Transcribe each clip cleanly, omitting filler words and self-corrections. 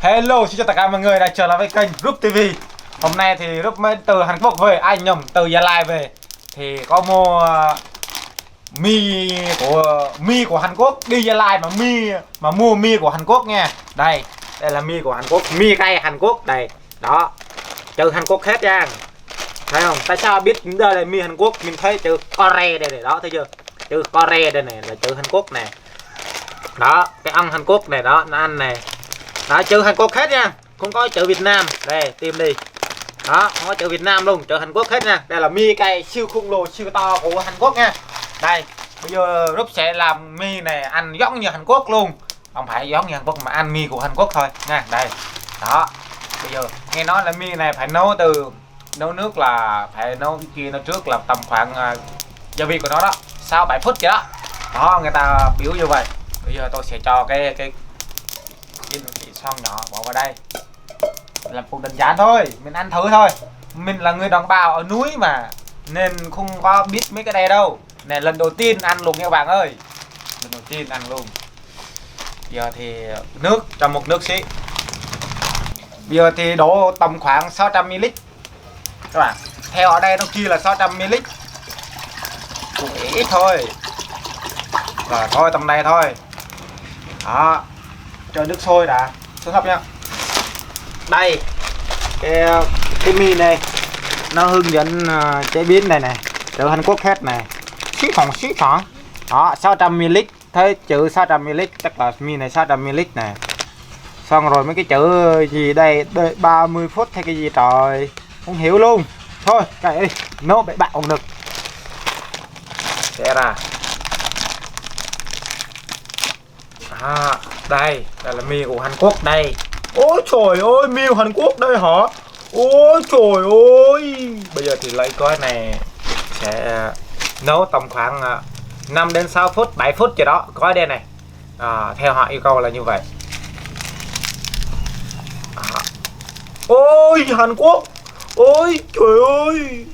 Hello, xin chào tất cả mọi người đã trở lại với kênh Group TV. Hôm nay thì Group mới từ Hàn Quốc về, ai nhầm từ Gia Lai về. Thì có mua mi của Hàn Quốc, đi Gia Lai mà mua mi của Hàn Quốc nha. Đây là mi của Hàn Quốc, mi cay Hàn Quốc đây. Đó. Chữ Hàn Quốc hết nha. Thấy không? Tại sao biết đây là mi Hàn Quốc? Mình thấy chữ Kore đây này, đó thấy chưa? Chữ Kore đây này là chữ Hàn Quốc nè. Đó, cái ông Hàn Quốc này đó, nó ăn này. Đó, chữ Hàn Quốc hết nha, không có chữ Việt Nam. Đây, tìm đi. Đó, không có chữ Việt Nam luôn, chữ Hàn Quốc hết nha. Đây là mi cay siêu khủng lồ, siêu to của Hàn Quốc nha. Đây, bây giờ Group sẽ làm mi này ăn giống như Hàn Quốc luôn. Không phải giống như Hàn Quốc mà ăn mi của Hàn Quốc thôi nha. Đây, đó. Bây giờ nghe nói là mi này phải nấu nước là phải nấu kia nó trước là tầm khoảng gia vị của nó đó 6-7 phút vậy đó. Đó, người ta biểu như vậy. Bây giờ tôi sẽ cho cái son nhỏ bỏ vào đây làm cuộc đánh giá thôi, mình ăn thử thôi. Mình là người đồng bào ở núi mà nên không có biết mấy cái này đâu. Này lần đầu tiên ăn luôn nha các bạn ơi, lần đầu tiên ăn luôn. Giờ thì nước, cho một nước xí. Bây giờ thì đổ tầm khoảng 600ml các bạn. Theo ở đây nó kia là 600ml, cũng ít thôi. Rồi thôi tầm này thôi. Đó, cho nước sôi đã, xuống hấp nha. Đây cái mì này nó hướng dẫn chế biến này này, chữ Hàn Quốc hết này, xí phỏng. Đó, 600ml, thấy chữ 600ml chắc là mì này 600ml này. Xong rồi mấy cái chữ gì đây, đợi 30 phút hay cái gì trời, không hiểu luôn. Thôi cái đi, nấu bậy bạ cũng được. Sẽ ra. Đây là mì của Hàn Quốc đây. Ôi trời ơi, mì của Hàn Quốc đây hả? Ôi trời ơi. Bây giờ thì lấy cái này sẽ nấu tầm khoảng 5 đến 6 phút, 7 phút gì đó. Gói đây này. Theo họ yêu cầu là như vậy. Ôi Hàn Quốc. Ôi trời ơi,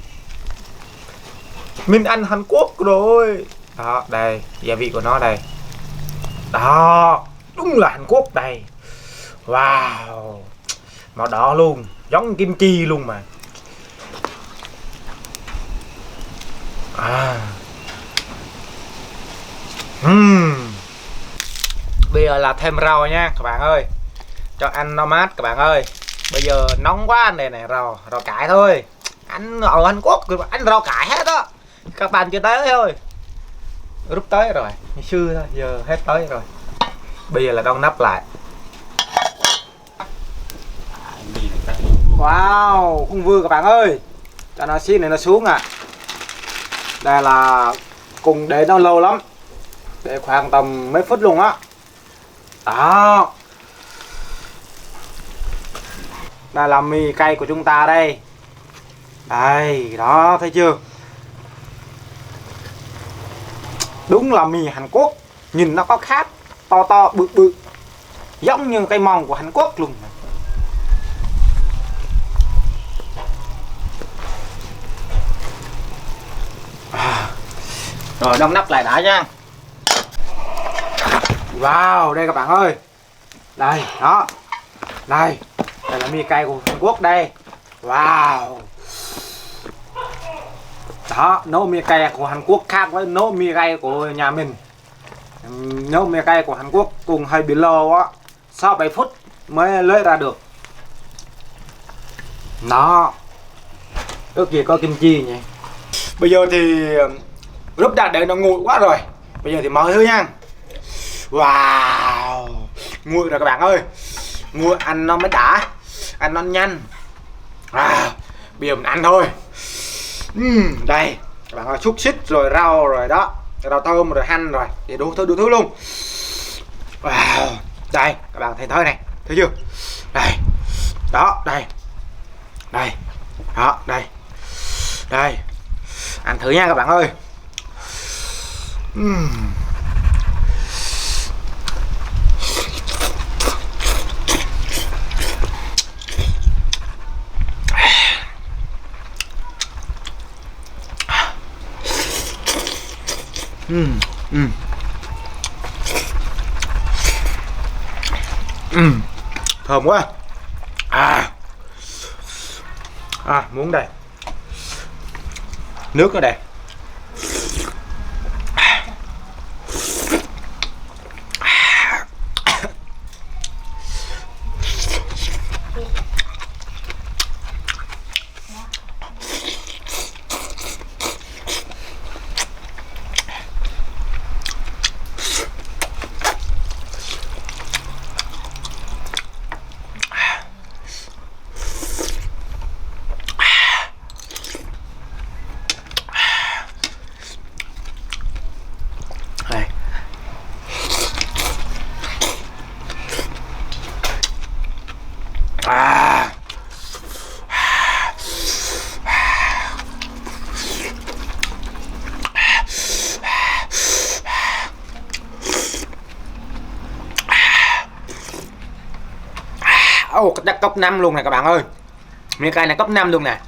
mình ăn Hàn Quốc rồi. Đó, đây gia vị của nó đây. Đó, đúng là Hàn Quốc đây. Wow, màu đỏ luôn, giống kim chi luôn mà. Bây giờ là thêm rau nha các bạn ơi, cho ăn nó mát các bạn ơi. Bây giờ nóng quá này này, rau cải thôi. Anh ở Hàn Quốc ăn rau cải hết đó. Các bạn chưa tới thôi, rút tới rồi, ngày xưa thôi, giờ hết tới rồi. Bây giờ là đông nắp lại. Wow, không vừa các bạn ơi, cho nó xí này nó xuống à. Đây là cùng để nó lâu lắm, để khoảng tầm mấy phút luôn á. Đó, đây là mì cay của chúng ta đây. Đây, đó thấy chưa, đúng là mì Hàn Quốc, nhìn nó có khác, to to bự bự, giống như cây mồng của Hàn Quốc luôn. Rồi đóng nắp lại đã nha. Wow, đây các bạn ơi, đây đó, đây là mì cay của Hàn Quốc đây. Wow, đó, nấu mì cay của Hàn Quốc khác với nấu mì cay của nhà mình. Nấu mì cay của Hàn Quốc cùng hơi bị lâu á, sau 7 phút mới lấy ra được. Đó, ước gì có kim chi nhỉ. Bây giờ thì Group đã để nó nguội quá rồi. Bây giờ thì mở thử nha. Wow, nguội rồi các bạn ơi. Nguội ăn nó mới đã, ăn nó nhanh. Bây giờ mình ăn thôi. Đây các bạn ơi, xúc xích rồi rau rồi đó, rau thơm rồi hành rồi, để đủ thứ luôn. Wow, đây các bạn thấy này, thấy chưa? Đây, đó, đây, đây, đó, đây, đây, ăn thử nha các bạn ơi. thơm quá. Muốn đây. Nước ở đây. Chắc cấp 5 luôn nè các bạn ơi. Miếng cay này cấp 5 luôn nè.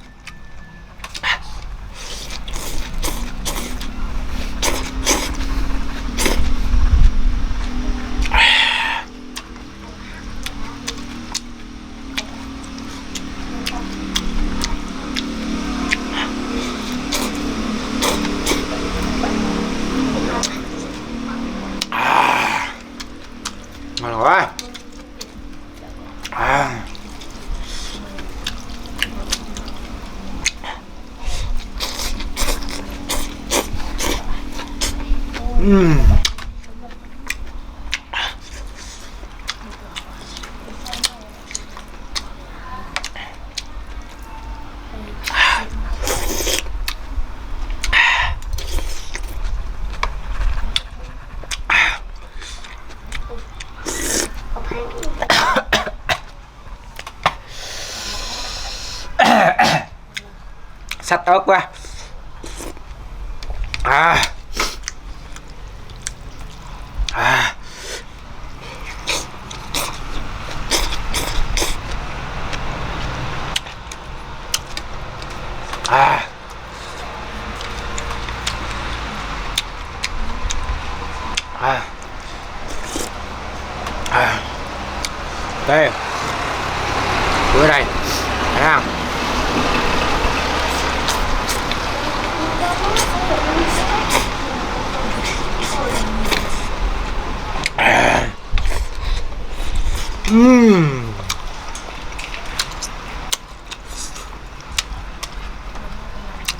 Ngon quá. Sạch ớt quá. Đây bữa đây thấy không?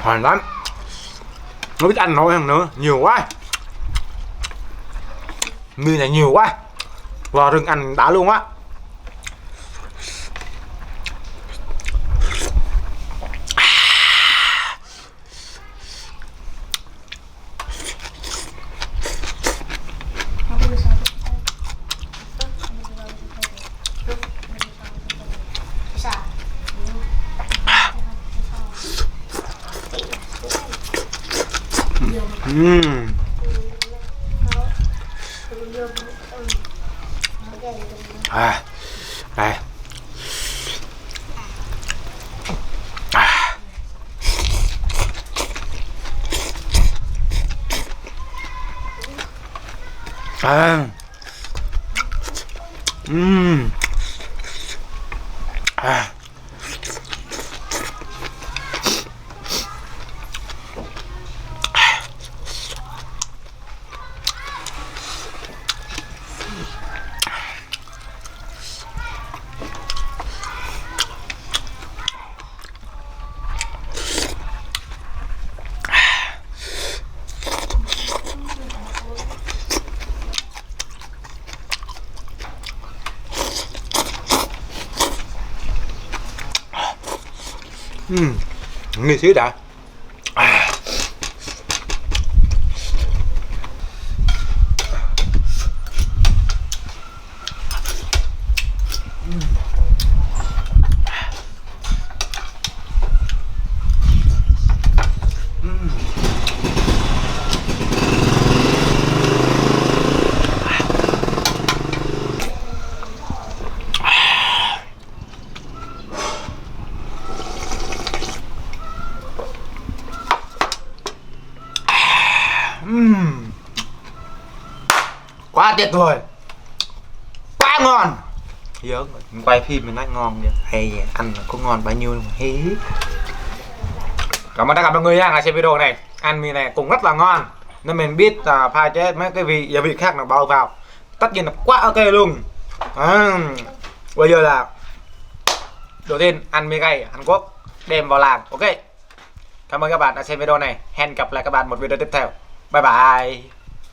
Hoàn lắm. Nó biết ăn nổi hơn nữa, nhiều quá. Mì này nhiều quá. Vào rừng ăn đã luôn á. Đây. Nghỉ xíu đã. Quá tuyệt vời, quá ngon. Nhớ mình quay phim mình nói ngon vậy hay ăn có ngon bao nhiêu mà hí. Cảm ơn tất cả mọi người nha, xem video này ăn mì này cũng rất là ngon nên mình biết pha chế mấy cái gia vị khác là bao vào tất nhiên là quá ok luôn. Bây giờ là đầu tiên ăn mì cay Hàn Quốc đem vào làm. Ok, cảm ơn các bạn đã xem video này, hẹn gặp lại các bạn một video tiếp theo. Bye bye.